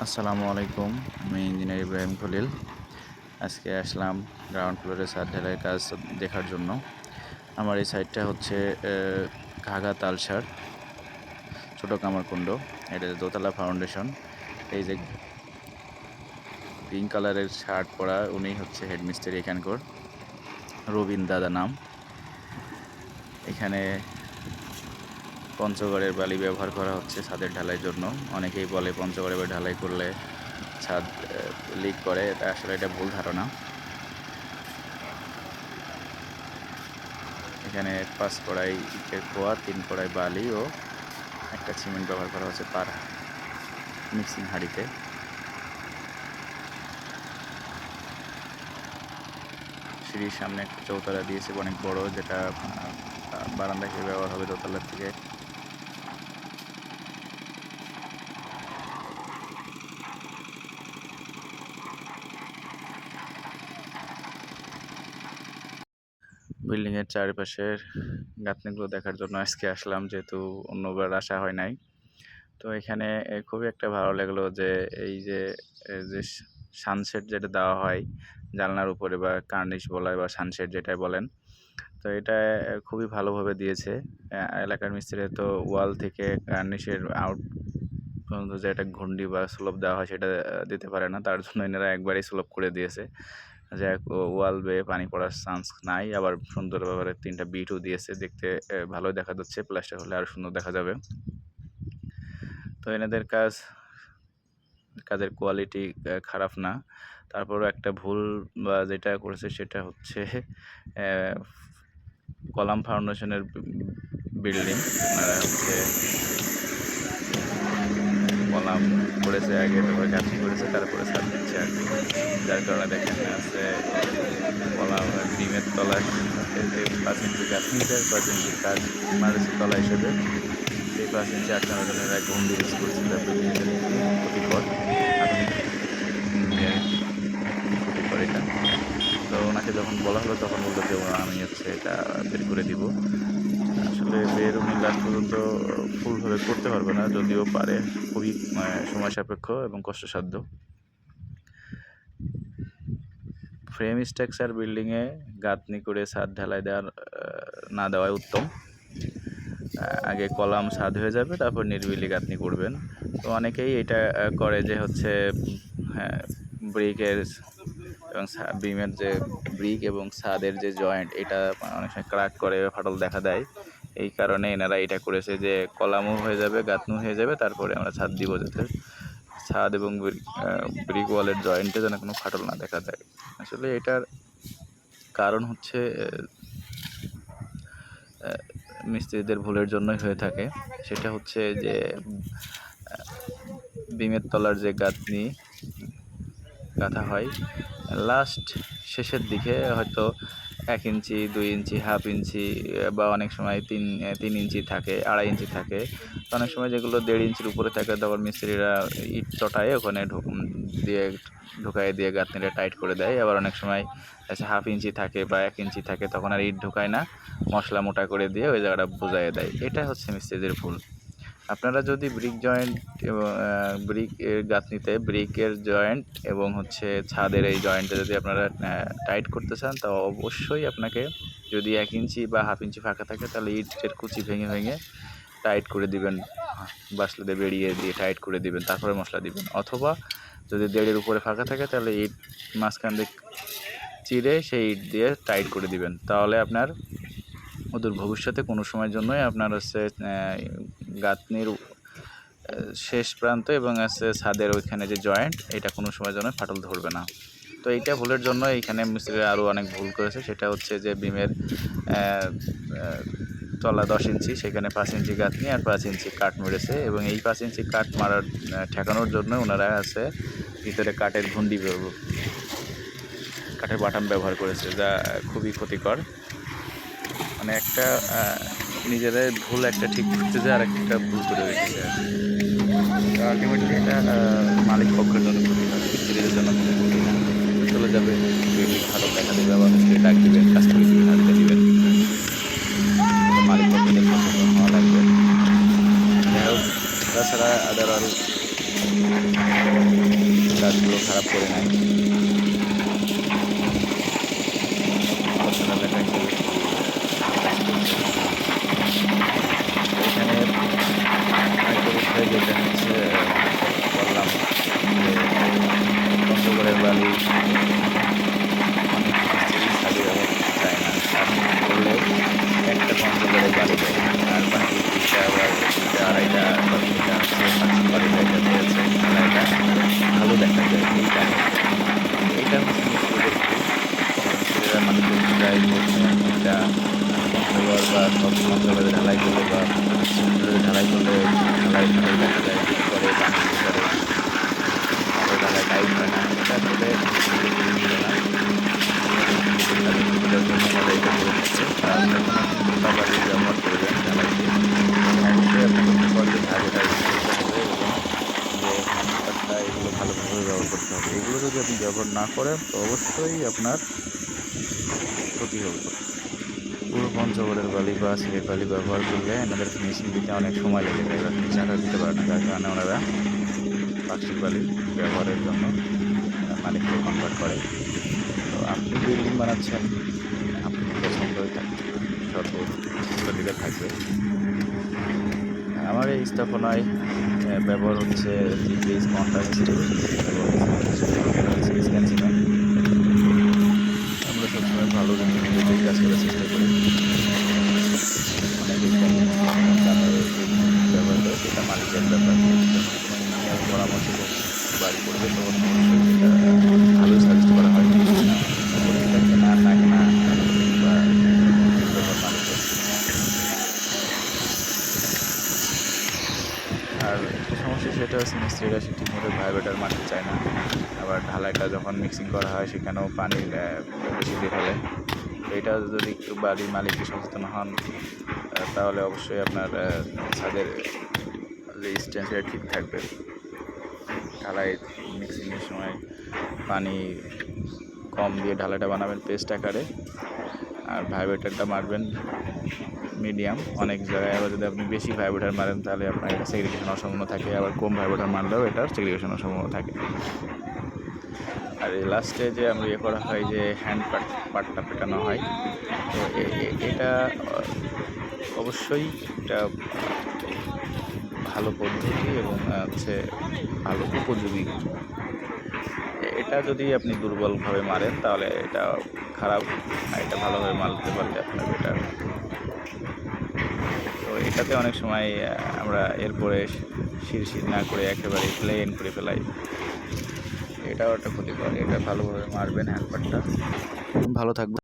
আসসালামু আলাইকুম। আমি ইঞ্জিনিয়ার ইব্রাহিম খলিল। আজকে আসলাম গ্রাউন্ড ফ্লোরে ছাদ ঢালাইয়ের কাজ দেখার জন্য। আমার এই সাইটটা হচ্ছে ঘাঘা তালসার ছোট কামারকুণ্ড। এটা দোতলা ফাউন্ডেশন। এই যে পিঙ্ক কালারের শার্ট পরা উনি হচ্ছে হেডমিস্ত্রি এখানকার, রবিন দাদা নাম। এখানে পঞ্চগড়ের বালি ব্যবহার করা হচ্ছে ছাদের ঢালাইয়ের জন্য। অনেকেই বলে পঞ্চগড়ের ঢালাই করলে ছাদ লিক করে, আসলে এটা ভুল ধারণা। এখানে 5 কড়াই ইটের খোয়া, 3 কড়াই বালি ও একটা সিমেন্ট ব্যবহার করা হচ্ছে পার মিক্সিং হাঁড়িতে। সিঁড়ির সামনে একটা চৌতলা দিয়েছে অনেক বড়, যেটা বারান্দা হিসেবে ব্যবহার হবে দোতলার থেকে। বিল্ডিংয়ের চারপাশের গাঁথনিগুলো দেখার জন্য আজকে আসলাম, যেহেতু অন্যবার আসা হয় নাই। তো এখানে খুবই একটা ভালো লাগলো যে এই যে সানসেট যেটা দেওয়া হয় জানলার উপরে, বা কার্নিশ বলা বা সানসেট যেটাই বলেন, তো এটা খুবই ভালোভাবে দিয়েছে এলাকার মিস্ত্রি। তো ওয়াল থেকে কার্নিশের আউট পর্যন্ত যে একটা ঘুন্ডি বা স্লোপ দেওয়া হয় সেটা দিতে পারে না, তার জন্য এনারা একবারই স্লোপ করে দিয়েছে, যে ওয়াল বেয়ে পানি পড়ার চান্স নাই। আবার সুন্দর ব্যাপারে 3টা বিটও দিয়েছে, দেখতে ভালোই দেখা যাচ্ছে। প্লাস্টার হলে আরও সুন্দর দেখা যাবে। তো এনাদের কাজের কোয়ালিটি খারাপ না, তারপরও একটা ভুল বা যেটা করেছে সেটা হচ্ছে কলাম ফাউন্ডেশনের বিল্ডিং। ওনারা হচ্ছে কলাম করেছে আগে, তারপরে গাঁথনি করেছে, তারপরে ছাদ দিচ্ছে আর কি। যার কারণে দেখেন আছে কলাম ডিমের তলায় যে 5 ইঞ্চি গাঁথনি, 5 ইঞ্চি কাজ মারেছে তলা হিসেবে। সেই 5 ইঞ্চি আটকানোর জন্য এরা গন্ডি ইউজ করছে, যা বিল্ডিংয়ের ক্ষতিকর, আধুনিক ক্ষতিকর এটা। তো ওনাকে যখন বলা হলো তখন বললো যে আমি হচ্ছে এটা বের করে দিব। আসলে বের উনি লাস্ট পর্যন্ত ফুলভাবে করতে পারবে না, যদিও পারে, খুবই সময় সাপেক্ষ এবং কষ্টসাধ্য। ফ্রেম স্ট্রাকচার বিল্ডিংয়ে গাঁথনি করে ছাদ ঢালাই না দেওয়াই উত্তম। আগে কলাম ছাদ হয়ে যাবে, তারপর নিরিবিলি গাঁথনি করবেন। তো অনেকেই এটা করে যে হচ্ছে ব্রিকের এবং বিমের যে ব্রিক এবং ছাদের যে জয়েন্ট, এটা অনেক সময় ক্র্যাক করে, ফাটল দেখা দেয়। এই কারণে এনারা এটা করেছে যে কলামও হয়ে যাবে, গাঁথনিও হয়ে যাবে, তারপরে আমরা ছাদ দিব, যাতে ছাদ এবং ব্রিক ওয়ালের জয়েন্টে যেন কোনো ফাটল না দেখা দেয়। আসলে এটার কারণ হচ্ছে মিস্ত্রিদের ভুলের জন্যই হয়ে থাকে। সেটা হচ্ছে যে বিমের তলার যে গাঁথনি গাঁথা হয় লাস্ট শেষের দিকে, হয়তো 1 ইঞ্চি, 2 ইঞ্চি, হাফ ইঞ্চি, বা অনেক সময় 3 ইঞ্চি থাকে, 2.5 ইঞ্চি থাকে। অনেক সময় যেগুলো 1.5 ইঞ্চির উপরে থাকে, তখন মিস্ত্রিরা ইট চটায় ওখানে ঢুকাই দিয়ে গাঁথনিটা টাইট করে দেয়। আবার অনেক সময় হাফ ইঞ্চি থাকে বা 1 ইঞ্চি থাকে, তখন আর ইট ঢুকায় না, মশলা মোটা করে দিয়ে ওই জায়গাটা বুঝাইয়ে দেয়। এটা হচ্ছে মিস্ত্রিদের ভুল। আপনারা যদি ব্রিক জয়েন্ট এবং ব্রিকের গাঁথনিতে ব্রিকের জয়েন্ট এবং হচ্ছে ছাদের এই জয়েন্টে যদি আপনারা টাইট করতে চান, তো অবশ্যই আপনাকে, যদি 1 ইঞ্চি বা হাফ ইঞ্চি ফাঁকা থাকে, তাহলে ইটের কুচি ভেঙে ভেঙে টাইট করে দিবেন, বাসলে দিয়ে বেরিয়ে দিয়ে টাইট করে দিবেন, তারপরে মশলা দিবেন। অথবা যদি 1.5-এর উপরে ফাঁকা থাকে, তাহলে ইট মাঝখান দিয়ে চিরে সেই ইট দিয়ে টাইট করে দিবেন। তাহলে আপনার অদূর ভবিষ্যতে কোনো সময়ের জন্যই আপনার হচ্ছে গাঁথনির শেষ প্রান্ত এবং ছাদের ওইখানে যে জয়েন্ট, এটা কোনো সময়ের জন্য ফাটল ধরবে না। তো এইটা ভুলের জন্য এইখানে মিস্ত্রিরা আরও অনেক ভুল করেছে। সেটা হচ্ছে যে বিমের তলা 10 ইঞ্চি, সেখানে 5 ইঞ্চি গাঁথনি আর 5 ইঞ্চি কাঠ মেরেছে, এবং এই 5 ইঞ্চি কাঠ মারার ঠেকানোর জন্য ওনারা ভিতরে কাঠের কাঠের বাটাম ব্যবহার করেছে, যা খুবই ক্ষতিকর। মানে একটা নিজেদের ভুল একটা ঠিক করতে যায়, আর একটা ভুল করে রেখেছে। আলটিমেটলি এটা মালিক পক্ষের জন্য ক্ষতি হয়, মিস্ত্রিদের জন্য কোনো ক্ষতি না। চলে যাবে, ভালো দেখা দেবে, আবার মিস্ত্রি ডাক দেবেন, কাজ করে দিয়ে হাতে দেবেন, মালিক পক্ষের সচেতন হওয়া লাগবে। যাই হোক, তাছাড়া আদার গাছগুলো খারাপ করে নেয়। বর্ষাকালে এটা একটু বেশি কাজ করছে। এখানে আরেকটা বিষয় যেটা হচ্ছে বললাম যে পঞ্চগড়ের বালি অনেক মিস্ত্রি ছাদে ব্যবহার করতে চায় না, কারণ করলেও একটা পঞ্চগড়ের বালি দেয়, আর বাকি দুইটা বা দুইটা আড়াইটা বা তিনটা হচ্ছে পাঁচশো বালি দেয়, যাতে হচ্ছে ঢালাইটা ভালো দেখা যায়। এই কারণে এইটা হচ্ছে মিস্ত্রিদের ভুল। মিস্ত্রিরা মানুষের যায় এটা পঞ্চগড় বা সব পঞ্চগড়ে ঢালাই করলে বা সিমেন্টের ঢালাই করলে ঢালাই ভালোই দেখা যায়, করে পানি করে ভালো ঢালাই টাইট হয় না। এটা আসলে মিস্ত্রিদের ভুল ছিল না, তাদের সুবিধার জন্য তারা এটা করে থাকছে। আর যখন আপনি মোটা বালি ব্যবহার করবেন ঢালাইতে, অবশ্যই আপনাকে পর্যায়ে ধারে ধারে করতে হবে এবং যে হ্যান্ডপাটটা এগুলো ভালোভাবে ব্যবহার করতে হবে। এগুলো যদি আপনি ব্যবহার না করেন তো অবশ্যই আপনার ক্ষতি হবে। পুরো পঞ্চগড়ের বালি বা সিলেট বালি ব্যবহার করলে এনাদের ফিনিশিং দিতে অনেক সময় লেগে যায়, বা ফিনিশিংটা দিতে পারে না, যার কারণে ওনারা প্লাস্টিক বালি ব্যবহারের জন্য মালিককে কনভার্ট করে। তো আপনি বিল্ডিং বানাচ্ছেন, আপনি পছন্দই থাকবে, সর্বদিকে থাকবে। আমার এই স্থাপনায় ব্যবহার হচ্ছে জিপিএস কন্ট্রাক্ট স্টিল এবং স্ক্যান সিমেন্ট। আমরা সবসময় ভালো জিনিস কাজ করার চেষ্টা করি। অনেকে দামে ব্যবহার করে, সেটা মালিকের ব্যাপার। যখন পরামর্শ বাড়ি করবে তখন অবশ্যই সেটা ভালোই সাজেস্ট করা হয়। এটা কেনা না কেনা বা ব্যাপার মালিকের। আর একটা সমস্যা সেটা হচ্ছে মিস্ত্রিরা সে ঠিকমতো ভাইব্রেটার মারতে চায় না, আবার ঢালাইটা যখন মিক্সিং করা হয় সেখানেও পানির বেশি দিয়ে ফেলে। তো এটা যদি একটু বাড়ির মালিককে সচেতন হন তাহলে অবশ্যই আপনার ছাদের রেজিস্ট্যান্সটা ঠিক থাকবে। ঢালাই মিক্সিংয়ের সময় পানি কম দিয়ে ঢালাইটা বানাবেন পেস্ট আকারে, আর ভাইব্রেটারটা মারবেন মিডিয়াম। অনেক জায়গায় আবার যদি আপনি বেশি ভাইব্রেটার মারেন তাহলে আপনার এটা সেগ্রিগেশন হওয়ার সম্ভাবনা থাকে, আবার কম ভাইব্রেটার মারলেও এটার সেগ্রিগেশন হওয়ার সম্ভাবনা থাকে। আর এই লাস্টে যে আমরা করা হয় যে হ্যান্ড পাটটা পেটানো হয়, তো এটা অবশ্যই একটা ভালো পদ্ধতি এবং হচ্ছে ভালো উপযোগী। এটা যদি আপনি দুর্বলভাবে মারেন তাহলে এটা খারাপ, আর এটা ভালোভাবে মারতে পারলে আপনার বেটার। তো এটাতে অনেক সময় আমরা এরপরে শিরশির না করে একেবারে প্লেন করে ফেলাই, এটাও একটা ক্ষতিকর। এটা ভালোভাবে মারবেন হ্যান্ডপাটটা। ভালো থাকবে।